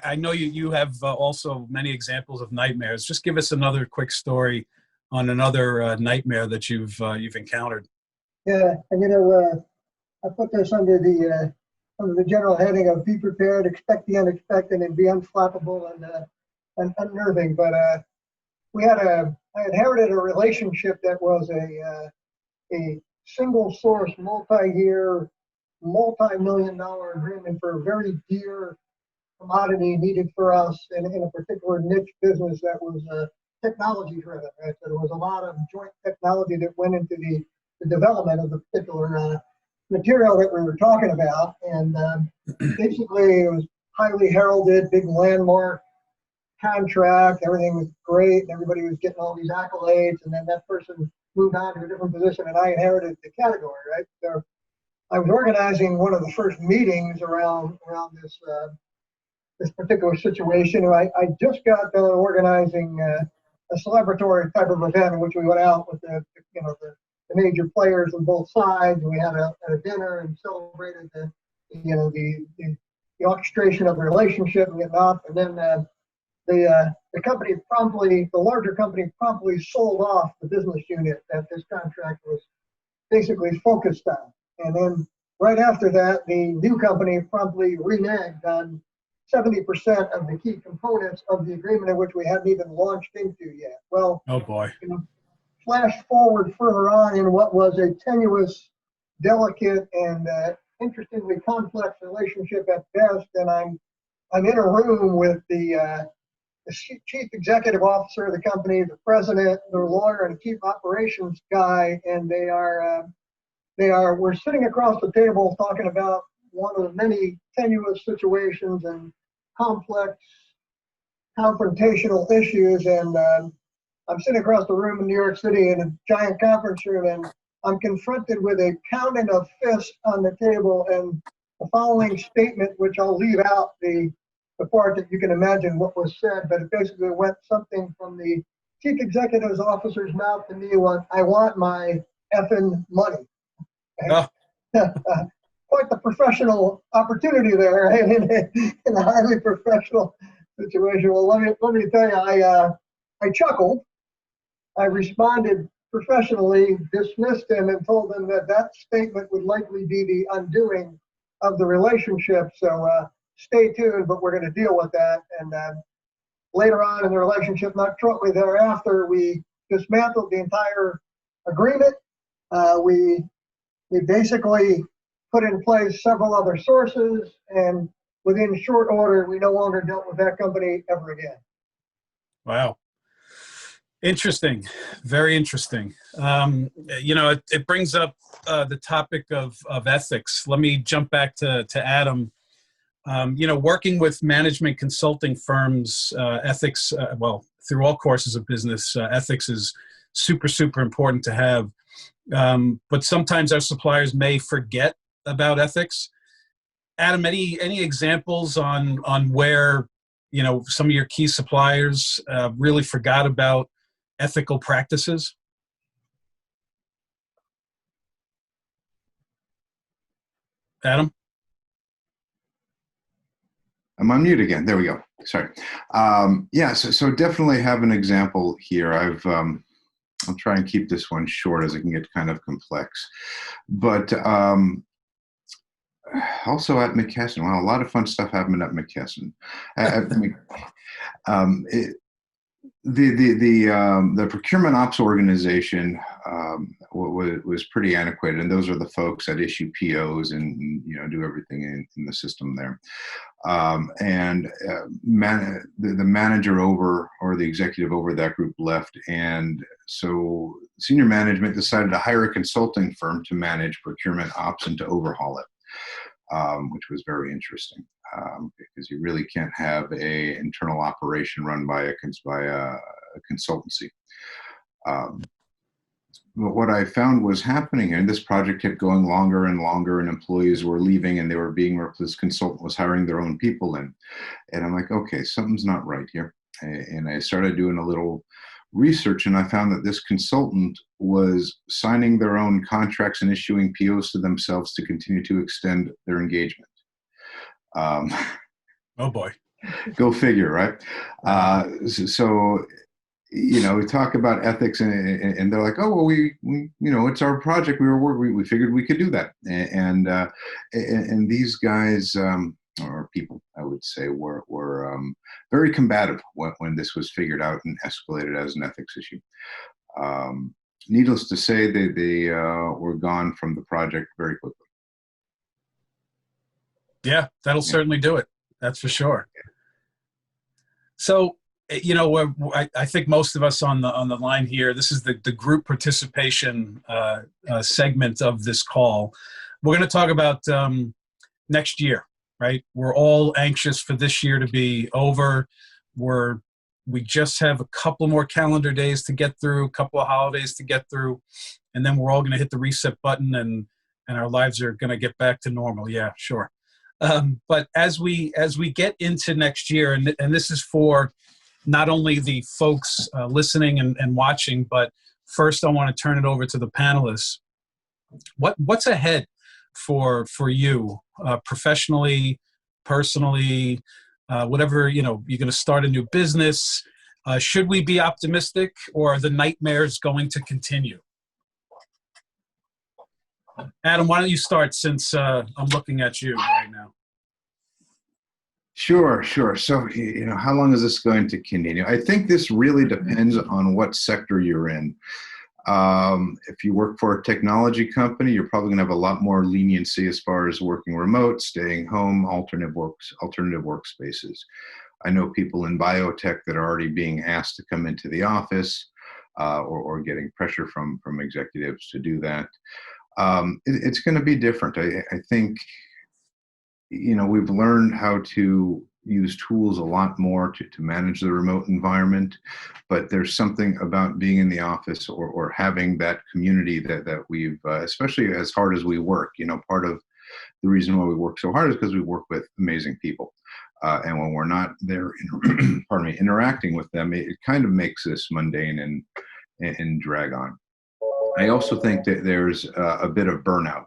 I know you have also many examples of nightmares. Just give us another quick story on another nightmare that you've encountered. Yeah, and I put this under the general heading of be prepared, expect the unexpected, and be unflappable and unnerving. But I inherited a relationship that was a single source, multi-year, multi-million-dollar agreement for a very dear commodity needed for us in a particular niche business that was technology driven. Right? So there was a lot of joint technology that went into the development of the particular material that we were talking about. And basically it was highly heralded, big landmark contract, everything was great, and everybody was getting all these accolades, and then that person moved on to a different position and I inherited the category, right? So I was organizing one of the first meetings around this particular situation. And I just got done organizing a celebratory type of event in which we went out with the major players on both sides, and we had a dinner and celebrated the orchestration of the relationship and whatnot. And then the company the larger company promptly sold off the business unit that this contract was basically focused on. And then right after that, the new company promptly reneged on 70% of the key components of the agreement in which we hadn't even launched into yet. Well, oh boy. Flash forward further on in what was a tenuous, delicate, and interestingly complex relationship at best, and I'm in a room with the chief executive officer of the company, the president, their lawyer, and chief operations guy, and we're sitting across the table talking about one of the many tenuous situations and complex confrontational issues. And I'm sitting across the room in New York City in a giant conference room, and I'm confronted with a pounding of fists on the table and the following statement, which I'll leave out the part that you can imagine what was said, but it basically went something from the chief executive's officer's mouth to me: I want my effing money. Oh. Quite the professional opportunity there, right? In a highly professional situation. Well, let me tell you, I chuckled. I responded professionally, dismissed him, and told him that statement would likely be the undoing of the relationship. So stay tuned, but we're going to deal with that. And later on in the relationship, not shortly thereafter, we dismantled the entire agreement. We basically put in place several other sources, and within short order, we no longer dealt with that company ever again. Wow. Interesting. Very interesting. It brings up the topic of ethics. Let me jump back to Adam. Working with management consulting firms, ethics, through all courses of business, ethics is super, super important to have. But sometimes our suppliers may forget about ethics. Adam, any examples on where, some of your key suppliers really forgot about ethical practices? Adam? I'm on mute again. There we go. Sorry. So definitely have an example here. I'll try and keep this one short as it can get kind of complex. But also at McKesson, wow, a lot of fun stuff happened at McKesson. The procurement ops organization was pretty antiquated, and those are the folks that issue POs and do everything in the system there. The manager over, or the executive over that group, left, and so senior management decided to hire a consulting firm to manage procurement ops and to overhaul it, which was very interesting. Because you really can't have a internal operation run by a consultancy. But what I found was happening, and this project kept going longer and longer, and employees were leaving, and they were being this consultant was hiring their own people in, and I'm like, okay, something's not right here. And I started doing a little research, and I found that this consultant was signing their own contracts and issuing POs to themselves to continue to extend their engagement. Oh boy. Go figure, right? So we talk about ethics, and they're like, oh, well, we it's our project. We figured we could do that. And these guys, or people, I would say, were very combative when this was figured out and escalated as an ethics issue. Needless to say, they were gone from the project very quickly. Yeah, that'll certainly do it. That's for sure. So, I think most of us on the line here, this is the group participation segment of this call. We're going to talk about next year, right? We're all anxious for this year to be over. We just have a couple more calendar days to get through, a couple of holidays to get through, and then we're all going to hit the reset button, and our lives are going to get back to normal. Yeah, sure. But as we get into next year, and this is for not only the folks listening and watching, but first I want to turn it over to the panelists. What's ahead for you professionally, personally, whatever, you're going to start a new business. Should we be optimistic, or are the nightmares going to continue? Adam, why don't you start, since I'm looking at you right now? Sure. So, how long is this going to continue? I think this really depends on what sector you're in. If you work for a technology company, you're probably going to have a lot more leniency as far as working remote, staying home, alternative workspaces. I know people in biotech that are already being asked to come into the office, or getting pressure from executives to do that. It's going to be different. I think, we've learned how to use tools a lot more to manage the remote environment, but there's something about being in the office or having that community that we've, especially as hard as we work, part of the reason why we work so hard is because we work with amazing people. And when we're not there, pardon me, interacting with them, it kind of makes this mundane and drag on. I also think that there's a bit of burnout.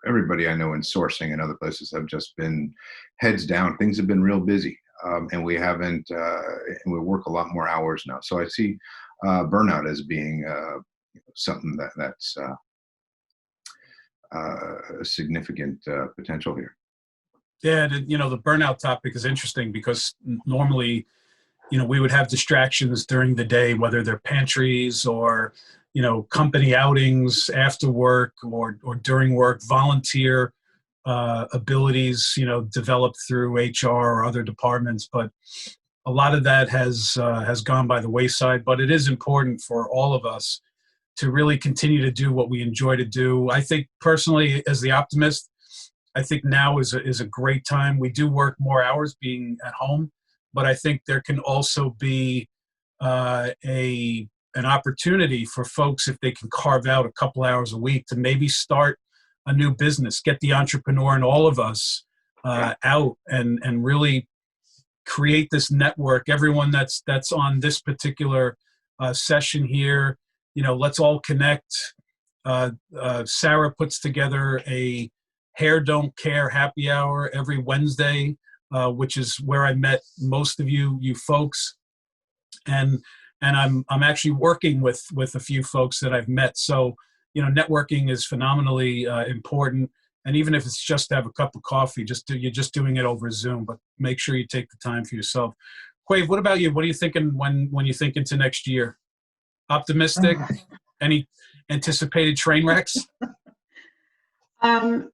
Everybody I know in sourcing and other places have just been heads down. Things have been real busy, and we haven't, and we work a lot more hours now. So I see burnout as being something that's a significant potential here. Yeah, the burnout topic is interesting because normally, we would have distractions during the day, whether they're pantries or, company outings after work or during work, volunteer abilities, developed through HR or other departments. But a lot of that has gone by the wayside. But it is important for all of us to really continue to do what we enjoy to do. I think personally, as the optimist, I think now is a great time. We do work more hours being at home, but I think there can also be an opportunity for folks, if they can carve out a couple hours a week, to maybe start a new business, get the entrepreneur in all of us out and really create this network. Everyone that's on this particular session here, let's all connect. Sarah puts together a Hair Don't Care happy hour every Wednesday, which is where I met most of you folks, and I'm actually working with a few folks that I've met. So networking is phenomenally important, and even if it's just to have a cup of coffee, you're just doing it over Zoom, but make sure you take the time for yourself. Quave, what about you? What are you thinking when you think into next year? Optimistic? Any anticipated train wrecks? How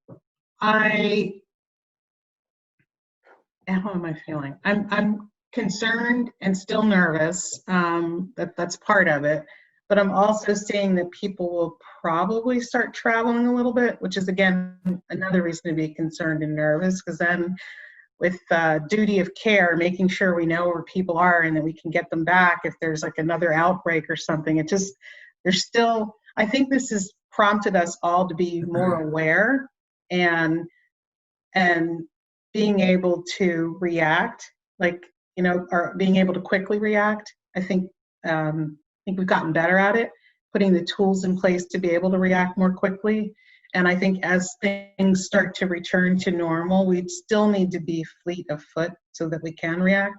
am I feeling? I'm concerned and still nervous. That's part of it. But I'm also seeing that people will probably start traveling a little bit, which is, again, another reason to be concerned and nervous, because then with duty of care, making sure we know where people are and that we can get them back if there's like another outbreak or something. I think this has prompted us all to be more aware and being able to react, or being able to quickly react. I think we've gotten better at it, putting the tools in place to be able to react more quickly. And I think as things start to return to normal, we still need to be fleet of foot so that we can react.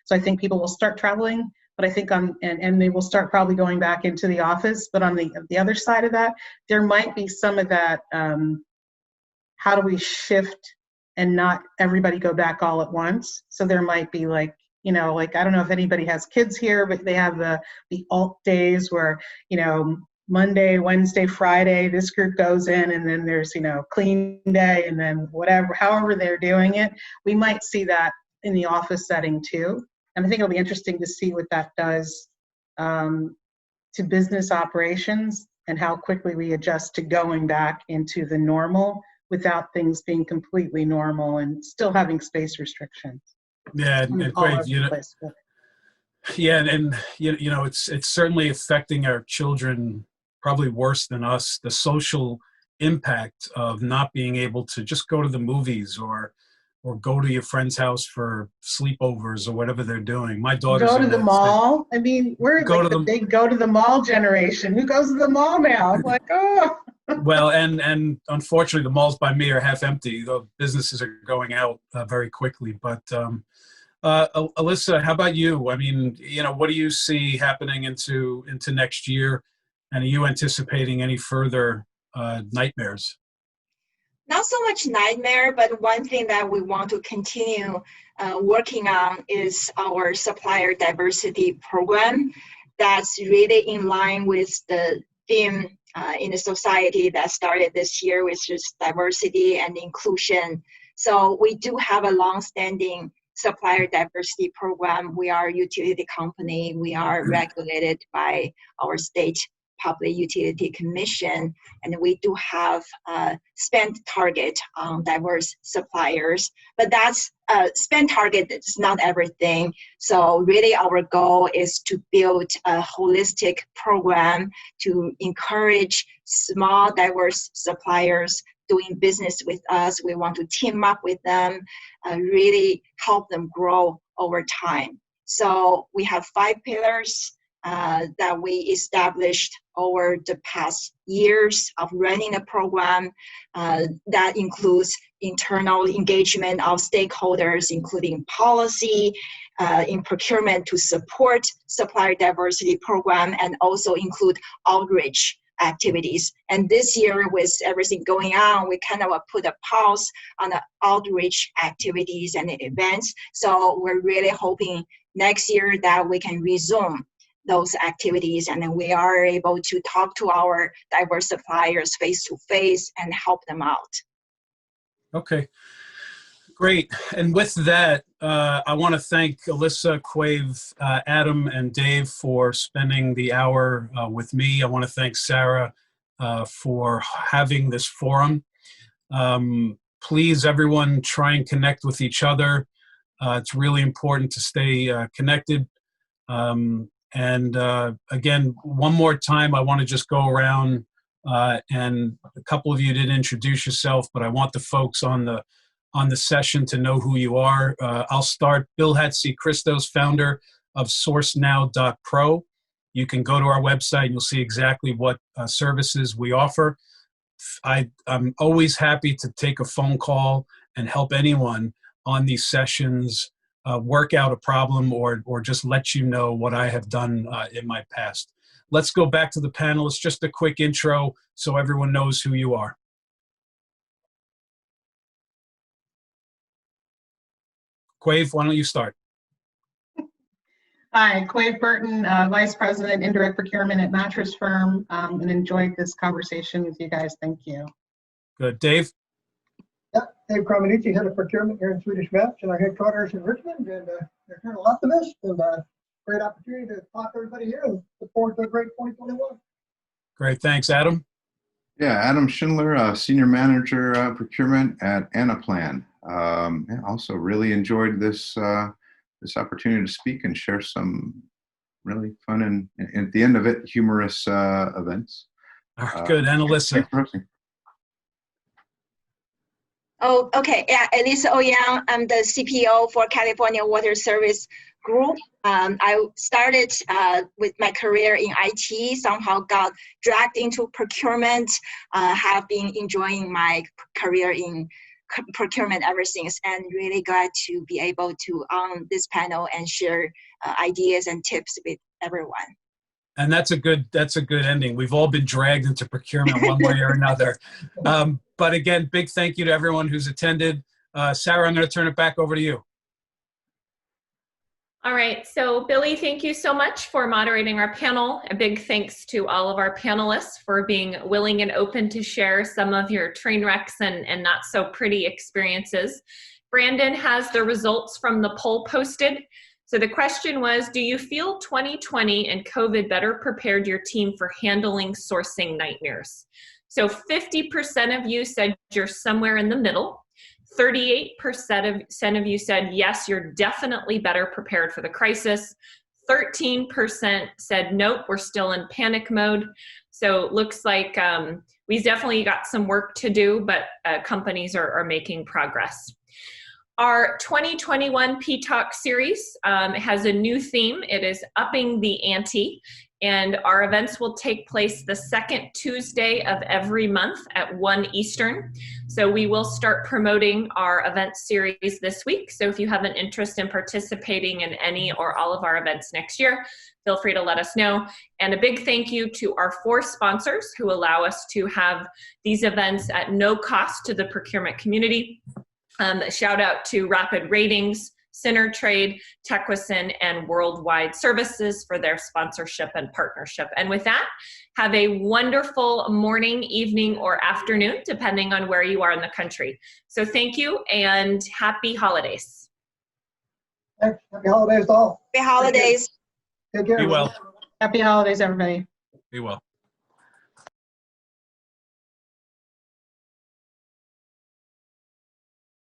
So I think people will start traveling, but I think and they will start probably going back into the office. But on the other side of that, there might be some of that, how do we shift and not everybody go back all at once? So there might be I don't know if anybody has kids here, but they have the alt days where, Monday, Wednesday, Friday, this group goes in, and then there's, clean day, and then however they're doing it. We might see that in the office setting too. And I think it'll be interesting to see what that does to business operations and how quickly we adjust to going back into the normal without things being completely normal and still having space restrictions. Yeah, and Quave, it's certainly affecting our children probably worse than us. The social impact of not being able to just go to the movies or go to your friend's house for sleepovers or whatever they're doing. My daughter's go to the mall. I mean, we're the big go to the mall generation. Who goes to the mall now? I'm like, oh. Well, and unfortunately, the malls by me are half empty. The businesses are going out very quickly. But Elissa, how about you? I mean, what do you see happening into next year? And are you anticipating any further nightmares? Not so much nightmare, but one thing that we want to continue working on is our supplier diversity program. That's really in line with the theme in the society that started this year, which is diversity and inclusion. So we do have a long-standing supplier diversity program. We are a utility company. We are regulated by our state Public Utility Commission, and we do have a spend target on diverse suppliers, but that's spend target is not everything. So really our goal is to build a holistic program to encourage small diverse suppliers doing business with us. We want to team up with them, really help them grow over time. So we have 5 pillars that we established over the past years of running the program. That includes internal engagement of stakeholders, including policy, in procurement to support supplier diversity program, and also include outreach activities. And this year, with everything going on, we kind of put a pause on the outreach activities and the events. So we're really hoping next year that we can resume those activities, and then we are able to talk to our diverse suppliers face to face and help them out. Okay, great. And with that, I want to thank Elissa, Quave, Adam, and Dave for spending the hour with me. I want to thank Sarah for having this forum. Please, everyone, try and connect with each other. It's really important to stay connected. And again, one more time, I want to just go around and a couple of you didn't introduce yourself, but I want the folks on the session to know who you are. I'll start. Bill Hatzi-Christos, founder of SourceNow.pro. You can go to our website and you'll see exactly what services we offer. I'm always happy to take a phone call and help anyone on these sessions work out a problem or just let you know what I have done in my past. Let's go back to the panelists. Just a quick intro so everyone knows who you are. Quave, why don't you start? Hi, Quave Burton, Vice President, Indirect Procurement at Mattress Firm, and enjoyed this conversation with you guys. Thank you. Good. Dave? Yeah, Dave Carminucc, Head of Procurement here in Swedish Match, and our headquarters in Richmond, and eternal optimist, and great opportunity to talk to everybody here, and look forward to a great 2021. Great, thanks. Adam? Yeah, Adam Schindler, Senior Manager Procurement at Anaplan. Also really enjoyed this this opportunity to speak and share some really fun and at the end of it, humorous events. All right, good. And Elissa? Oh, okay. Yeah, Elissa Ouyang. I'm the CPO for California Water Service Group. I started with my career in IT, somehow got dragged into procurement, have been enjoying my career in procurement ever since, and really glad to be able to on this panel and share ideas and tips with everyone. And that's a good ending. We've all been dragged into procurement one way or another. But again, big thank you to everyone who's attended. Sarah, I'm going to turn it back over to you. All right, so Billy, thank you so much for moderating our panel. A big thanks to all of our panelists for being willing and open to share some of your train wrecks and not so pretty experiences. Brandon has the results from the poll posted. So the question was, do you feel 2020 and COVID better prepared your team for handling sourcing nightmares? So 50% of you said you're somewhere in the middle. 38% of you said, yes, you're definitely better prepared for the crisis. 13% said, nope, we're still in panic mode. So it looks like we definitely got some work to do, but companies are making progress. Our 2021 PTalk series has a new theme. It is upping the ante. And our events will take place the second Tuesday of every month at 1 Eastern. So we will start promoting our event series this week. So if you have an interest in participating in any or all of our events next year, feel free to let us know. And a big thank you to our 4 sponsors who allow us to have these events at no cost to the procurement community. Shout out to Rapid Ratings, CenterTrade, Tequison, and Worldwide Services for their sponsorship and partnership. And with that, have a wonderful morning, evening, or afternoon, depending on where you are in the country. So thank you and happy holidays. Thanks. Happy holidays to all. Happy holidays. Take care. Be well. Happy holidays, everybody. Be well.